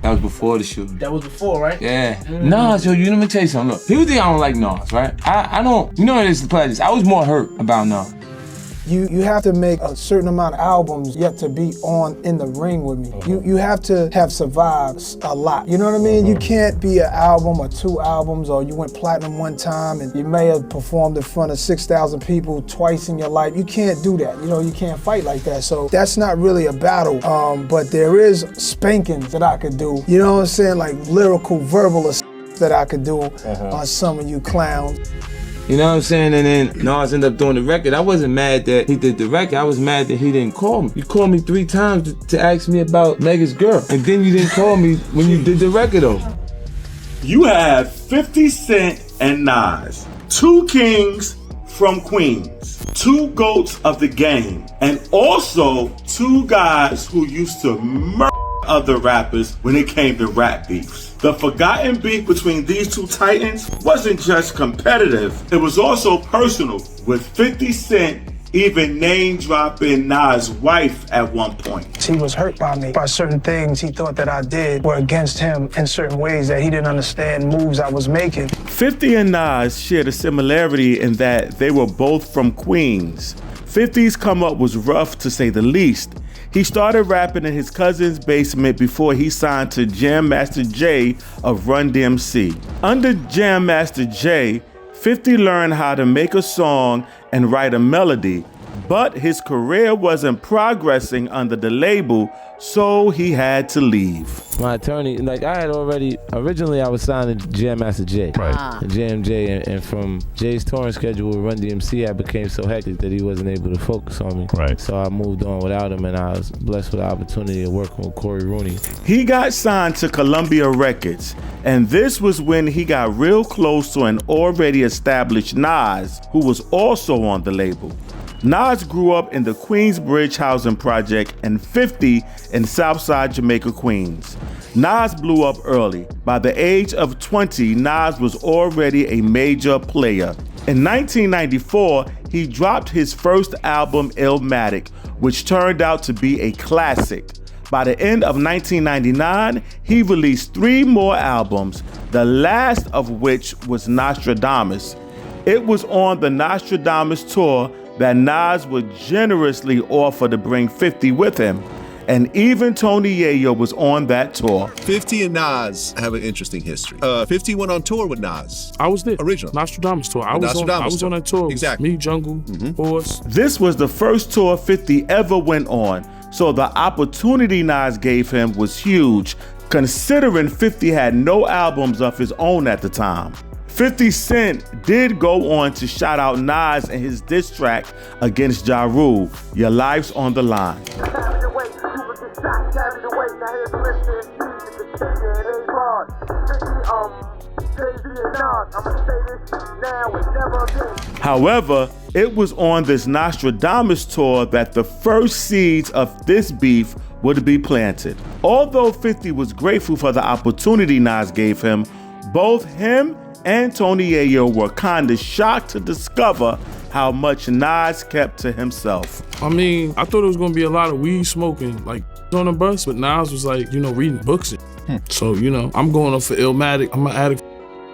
That was before the shooting. That was before, right? Yeah. Nas, yo, let me tell you something. Look, people think I don't like Nas, right? I don't, you know this is the pledges. I was more hurt about Nas. You have to make a certain amount of albums yet to be on in the ring with me. You have to have survived a lot. You know what I mean? You can't be an album or 2 albums, or you went platinum one time and you may have performed in front of 6,000 people twice in your life. You can't do that. You know, you can't fight like that. So that's not really a battle. But there is spankings that I could do. You know what I'm saying? Like lyrical, verbal that I could do on some of you clowns. You know what I'm saying? And then Nas ended up doing the record. I wasn't mad that he did the record. I was mad that he didn't call me. You called me 3 times to ask me about Mega's girl. And then you didn't call me when you did the record though. You have 50 Cent and Nas, 2 kings from Queens, 2 goats of the game, and also 2 guys who used to murder other rappers when it came to rap beefs. The forgotten beef between these 2 titans wasn't just competitive, it was also personal, with 50 Cent even name-dropping Nas' wife at one point. He was hurt by me, by certain things he thought that I did were against him in certain ways that he didn't understand moves I was making. 50 and Nas shared a similarity in that they were both from Queens. 50's come up was rough to say the least. He started rapping in his cousin's basement before he signed to Jam Master Jay of Run DMC. Under Jam Master Jay, 50 learned how to make a song and write a melody, but his career wasn't progressing under the label, so he had to leave. My attorney, like I had already, originally I was signed to Jam Master Jay. Right. JMJ, and from Jay's touring schedule with Run DMC, I became so hectic that he wasn't able to focus on me. Right. So I moved on without him, and I was blessed with the opportunity of working with Corey Rooney. He got signed to Columbia Records, and this was when he got real close to an already established Nas, who was also on the label. Nas grew up in the Queensbridge housing project and 50 in Southside Jamaica, Queens. Nas blew up early. By the age of 20, Nas was already a major player. In 1994, he dropped his first album, Illmatic, which turned out to be a classic. By the end of 1999, he released 3 more albums, the last of which was Nostradamus. It was on the Nostradamus tour that Nas would generously offer to bring 50 with him. And even Tony Yayo was on that tour. 50 and Nas have an interesting history. 50 went on tour with Nas. I was there. Original. Nostradamus tour. I was on that tour. Exactly. Me, Jungle, Horse. This was the first tour 50 ever went on, so the opportunity Nas gave him was huge, considering 50 had no albums of his own at the time. 50 Cent did go on to shout out Nas in his diss track against Ja Rule, Your Life's on the Line. However, it was on this Nostradamus tour that the first seeds of this beef would be planted. Although 50 was grateful for the opportunity Nas gave him, both him and Tony Yayo were kinda shocked to discover how much Nas kept to himself. I mean, I thought it was gonna be a lot of weed smoking, like on the bus, but Nas was like, reading books. So, I'm going up for Illmatic. I'm an addict,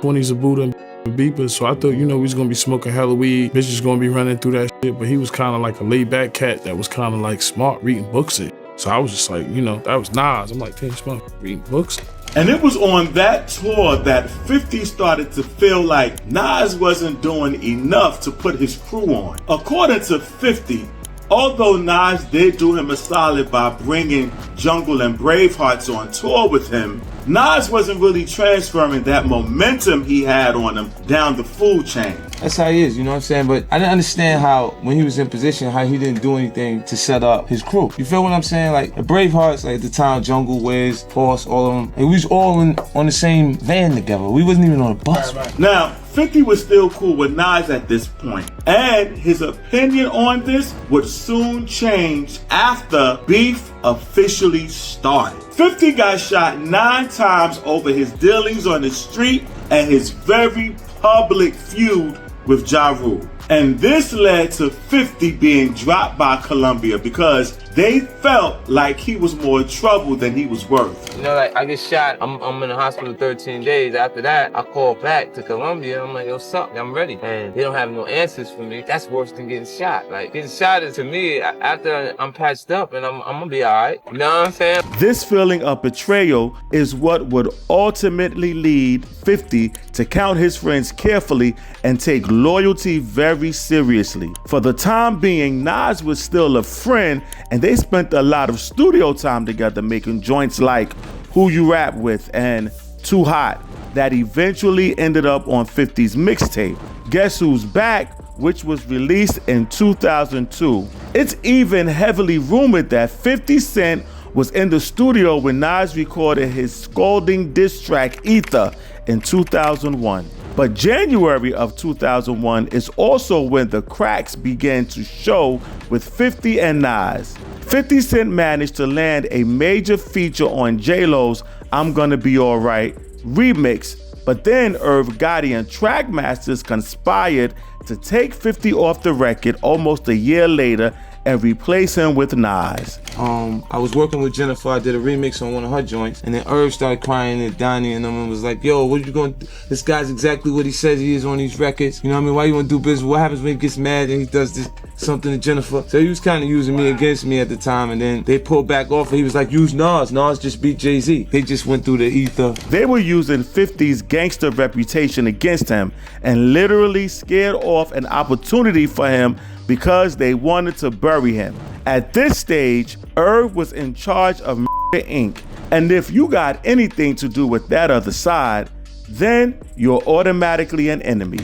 20s of Buddha and beepers. So I thought, we was gonna be smoking hella weed. Bitches gonna be running through that shit. But he was kind of like a laid back cat that was kind of like smart, reading books. So I was just like, that was Nas. I'm like, damn, smart, reading books. And it was on that tour that 50 started to feel like Nas wasn't doing enough to put his crew on. According to 50, although Nas did do him a solid by bringing Jungle and Bravehearts on tour with him, Nas wasn't really transferring that momentum he had on him down the food chain. That's how he is, you know what I'm saying? But I didn't understand how, when he was in position, how he didn't do anything to set up his crew. You feel what I'm saying? Like, the Bravehearts, like at the time, Jungle, Wiz, Horse, all of them, and we was all on the same van together. We wasn't even on a bus. Right. Now, 50 was still cool with Nas at this point, and his opinion on this would soon change after beef officially started. 50 got shot 9 times over his dealings on the street and his very public feud with Ja Rule. And this led to 50 being dropped by Columbia because they felt like he was more trouble than he was worth. You know, like, I get shot, I'm in the hospital 13 days. After that, I call back to Columbia. I'm like, yo, sup, I'm ready. And they don't have no answers for me. That's worse than getting shot. Like, getting shot is, to me, after I'm patched up and I'm gonna be all right. You know what I'm saying? This feeling of betrayal is what would ultimately lead 50 to count his friends carefully and take loyalty very seriously. For the time being, Nas was still a friend, and they spent a lot of studio time together making joints like Who You Rap With and Too Hot that eventually ended up on 50's mixtape, Guess Who's Back, which was released in 2002. It's even heavily rumored that 50 Cent was in the studio when Nas recorded his scolding diss track Ether in 2001. But January of 2001 is also when the cracks began to show with 50 and Nas. 50 Cent managed to land a major feature on J-Lo's I'm Gonna Be Alright remix, but then Irv Gotti and Trackmasters conspired to take 50 off the record almost a year later and replace him with Nas. I was working with Jennifer. I did a remix on one of her joints, and then Irv started crying at Donnie and them and was like, yo, what are you going to do? This guy's exactly what he says he is on these records. You know what I mean? Why you want to do business? What happens when he gets mad and he does this something to Jennifer? So he was kind of using me against me at the time, and then they pulled back off and he was like, use Nas. Nas just beat Jay-Z. They just went through the ether. They were using 50's gangster reputation against him and literally scared off an opportunity for him because they wanted to bury him. At this stage, Irv was in charge of Inc. And if you got anything to do with that other side, then you're automatically an enemy.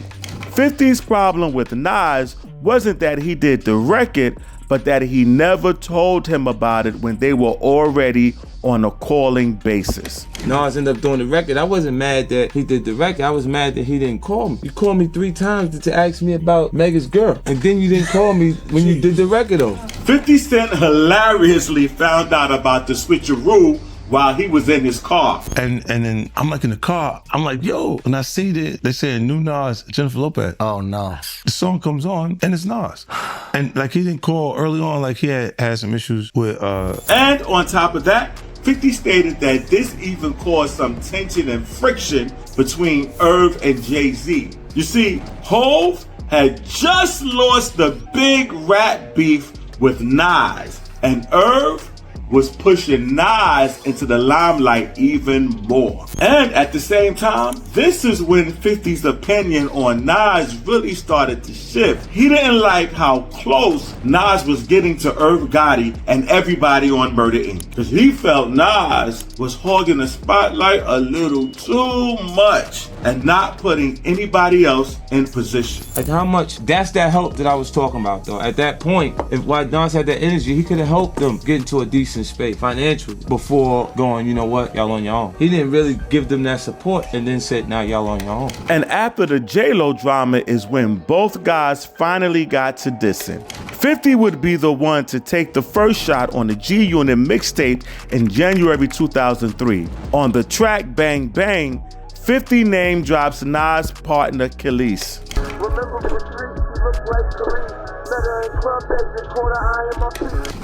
50's problem with Nas wasn't that he did the record, but that he never told him about it when they were already on a calling basis. Nas ended up doing the record. I wasn't mad that he did the record. I was mad that he didn't call me. You called me 3 times to ask me about Mega's girl, and then you didn't call me when you did the record though. 50 Cent hilariously found out about the switcheroo while he was in his car. And then I'm like in the car, I'm like, yo, and I see that they say new Nas, Jennifer Lopez. Oh no. The song comes on and it's Nas. And like he didn't call early on, like he had some issues with And on top of that, 50 stated that this even caused some tension and friction between Irv and Jay-Z. You see, Hov had just lost the big rap beef with Nas, and Irv was pushing Nas into the limelight even more. And at the same time, this is when 50's opinion on Nas really started to shift. He didn't like how close Nas was getting to Irv Gotti and everybody on Murder Inc. Because he felt Nas was hogging the spotlight a little too much and not putting anybody else in position. Like how much, that's that help that I was talking about though. At that point, if while Nas had that energy, he could have helped them get into a decent space financially before going, you know what, y'all on your own. He didn't really give them that support and then said, now y'all on your own. And after the J-Lo drama is when both guys finally got to dissing. 50 would be the one to take the first shot on the G-Unit mixtape in January 2003. On the track Bang Bang, 50 name drops Nas' partner Khalees.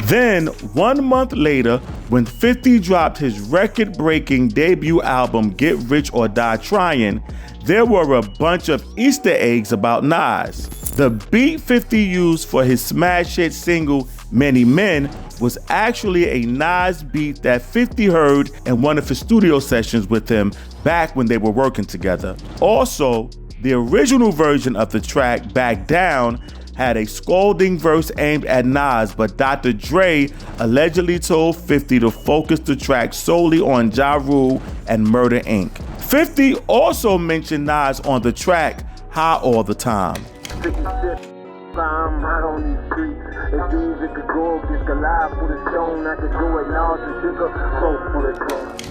Then, 1 month later, when 50 dropped his record-breaking debut album Get Rich or Die Trying, there were a bunch of Easter eggs about Nas. The beat 50 used for his smash hit single Many Men was actually a Nas beat that 50 heard in one of his studio sessions with him back when they were working together. Also, the original version of the track, Back Down, had a scolding verse aimed at Nas, but Dr. Dre allegedly told 50 to focus the track solely on Ja Rule and Murder Inc. 50 also mentioned Nas on the track High All the Time.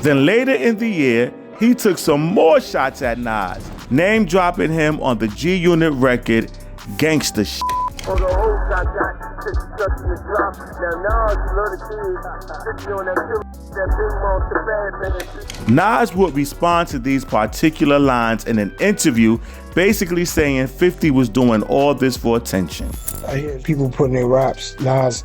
Then later in the year, he took some more shots at Nas, name dropping him on the G-Unit record Gangsta Shit. Nas would respond to these particular lines in an interview, basically saying 50 was doing all this for attention. I hear people putting their raps, Nas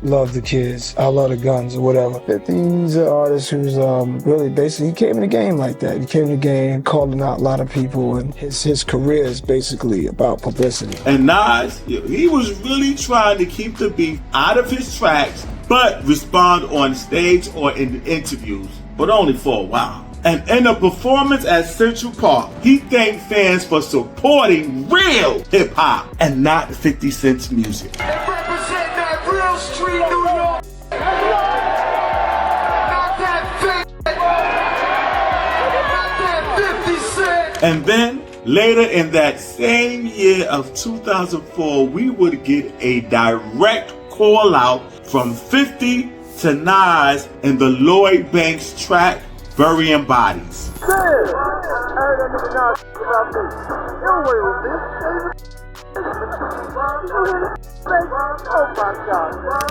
love the kids, I love the guns or whatever. 50's an artist who's really basically, he came in the game like that. He came in the game calling out a lot of people, and his career is basically about publicity. And Nas, he was really trying to keep the beef out of his tracks, but respond on stage or in interviews, but only for a while. And in a performance at Central Park, he thanked fans for supporting real hip-hop and not 50 Cent's music. Represent that real street New York. Not that fake. Not that 50 Cent. And then, later in that same year of 2004, we would get a direct call out from 50 to Nas in the Lloyd Banks track, Burying Bodies.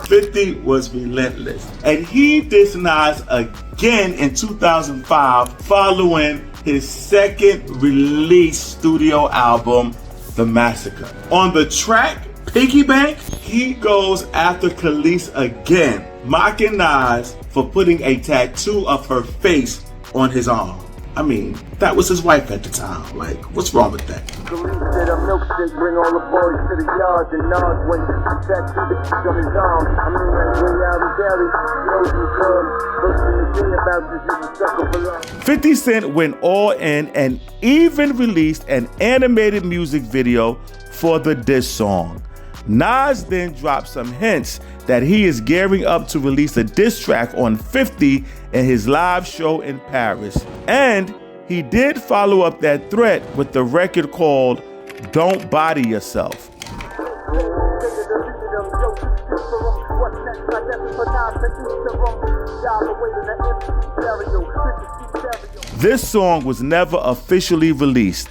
50 was relentless, and he dissed Nas again in 2005 following his second release studio album, The Massacre. On the track Piggy Bank, he goes after Khalees again, mocking Nas for putting a tattoo of her face on his arm. I mean, that was his wife at the time. Like, what's wrong with that? Khalees said a milkshake, bring all the boys to the yard, and Nas went to tattoo the cheek on his arm. I mean, like, way out in Delhi, knows you good. Looking to think about this, you can suck up a lot. 50 Cent went all in and even released an animated music video for the diss song. Nas then dropped some hints that he is gearing up to release a diss track on 50 in his live show in Paris. And he did follow up that threat with the record called Don't Body Yourself. This song was never officially released.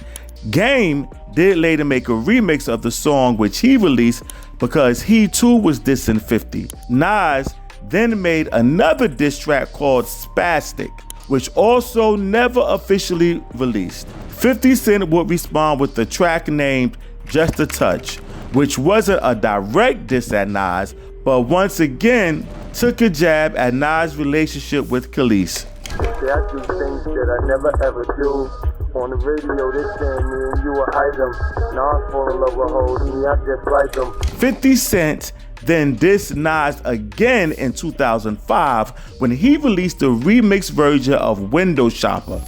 Game did later make a remix of the song, which he released because he too was dissing 50. Nas then made another diss track called Spastic, which also never officially released. 50 Cent would respond with the track named Just a Touch, which wasn't a direct diss at Nas, but once again took a jab at Nas' relationship with Khalees. I do things that I never ever do. On the radio, they saying me and you are item. Now I fall in love with hoes, me, I just like them. 50 Cent then dissed Nas again in 2005 when he released a remixed version of Window Shopper.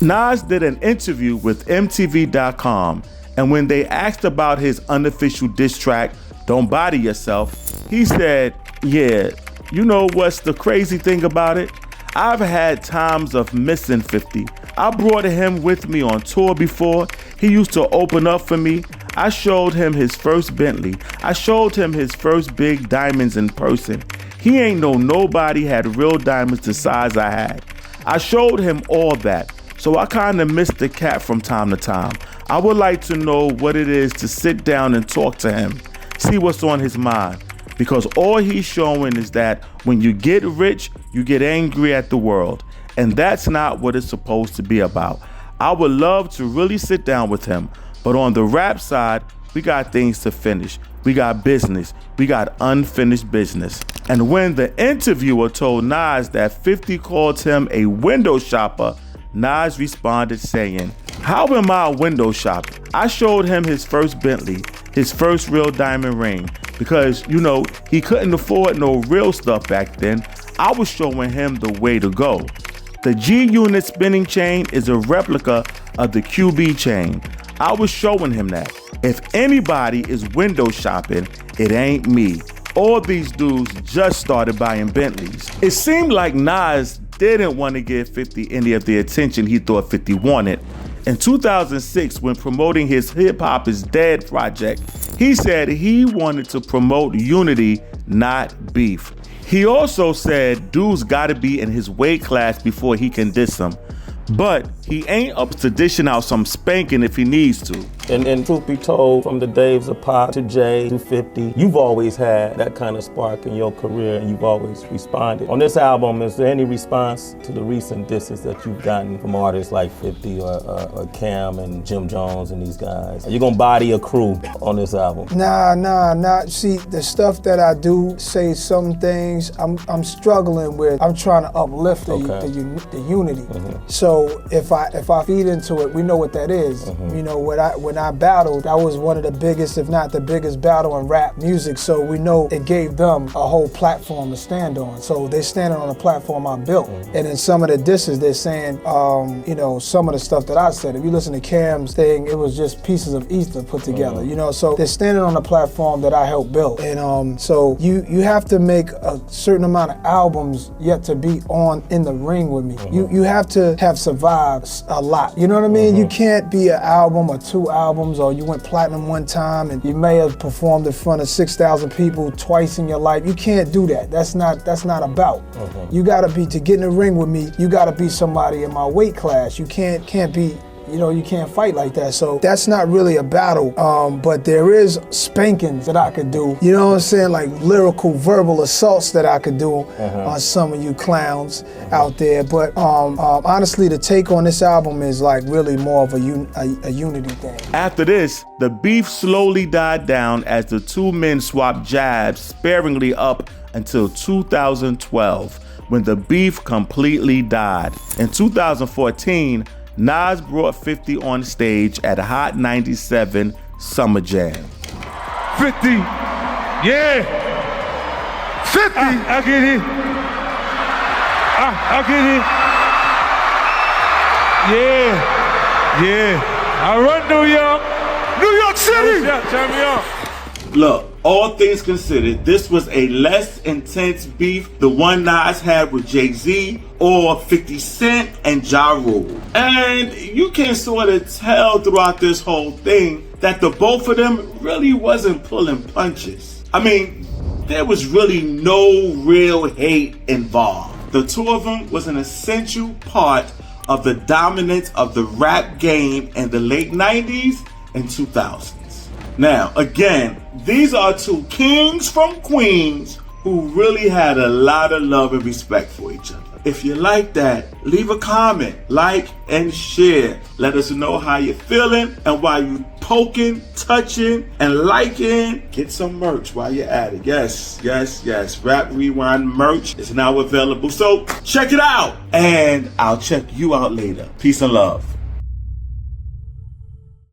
Nas did an interview with MTV.com, and when they asked about his unofficial diss track, Don't Body Yourself, he said, yeah, you know what's the crazy thing about it? I've had times of missing 50. I brought him with me on tour before. He used to open up for me. I showed him his first Bentley. I showed him his first big diamonds in person. He ain't know nobody had real diamonds the size I had. I showed him all that. So I kind of miss the cat from time to time. I would like to know what it is to sit down and talk to him, see what's on his mind. Because all he's showing is that when you get rich, you get angry at the world. And that's not what it's supposed to be about. I would love to really sit down with him. But on the rap side, we got things to finish. We got business. We got unfinished business. And when the interviewer told Nas that 50 called him a window shopper, Nas responded saying, how am I a window shopper? I showed him his first Bentley, his first real diamond ring, because, you know, he couldn't afford no real stuff back then. I was showing him the way to go. The G-Unit spinning chain is a replica of the QB chain. I was showing him that. If anybody is window shopping, it ain't me. All these dudes just started buying Bentleys. It seemed like Nas didn't want to give 50 any of the attention he thought 50 wanted. In 2006, when promoting his Hip Hop Is Dead project, he said he wanted to promote unity, not beef. He also said dudes gotta be in his weight class before he can diss him. But he ain't up to dishing out some spanking if he needs to. And truth be told, from the days of Pop to Jay to 50, you've always had that kind of spark in your career and you've always responded. On this album, is there any response to the recent disses that you've gotten from artists like 50 or Cam and Jim Jones and these guys? Are you gonna body a crew on this album? Nah. See, the stuff that I do say some things I'm struggling with. I'm trying to uplift the unity. So if I feed into it, we know what that is. You know, when I battled, that was one of the biggest, if not the biggest battle in rap music. So we know it gave them a whole platform to stand on. So they're standing on a platform I built. And in some of the disses, they're saying, you know, some of the stuff that I said. If you listen to Cam's thing, it was just pieces of ether put together. You know, so they're standing on a platform that I helped build. And so you have to make a certain amount of albums yet to be on in the ring with me. You have to have survived a lot. You know what I mean? You can't be an album or two albums, or you went platinum one time and you may have performed in front of 6,000 people twice in your life. You can't do that. That's not about. You gotta be, to get in the ring with me, you gotta be somebody in my weight class. You can't be, you know, you can't fight like that. So that's not really a battle. But there is spankings that I could do. You know what I'm saying? Like lyrical, verbal assaults that I could do on some of you clowns out there. But honestly, the take on this album is like really more of a unity thing. After this, the beef slowly died down as the two men swapped jabs sparingly up until 2012, when the beef completely died. In 2014, Nas brought 50 on stage at Hot 97 Summer Jam. 50, yeah. 50, I get it. I get it. Yeah. I run New York City. Turn me on. Look, all things considered, this was a less intense beef, the one Nas had with Jay-Z or 50 Cent and Ja Rule. And you can sort of tell throughout this whole thing that the both of them really wasn't pulling punches. I mean, there was really no real hate involved. The two of them was an essential part of the dominance of the rap game in the late 90s and 2000s. Now, again, these are two kings from Queens who really had a lot of love and respect for each other. If you like that, leave a comment, like, and share. Let us know how you're feeling, and while you poking, touching, and liking, get some merch while you're at it. Yes. Rap Rewind merch is now available, so check it out, and I'll check you out later. Peace and love.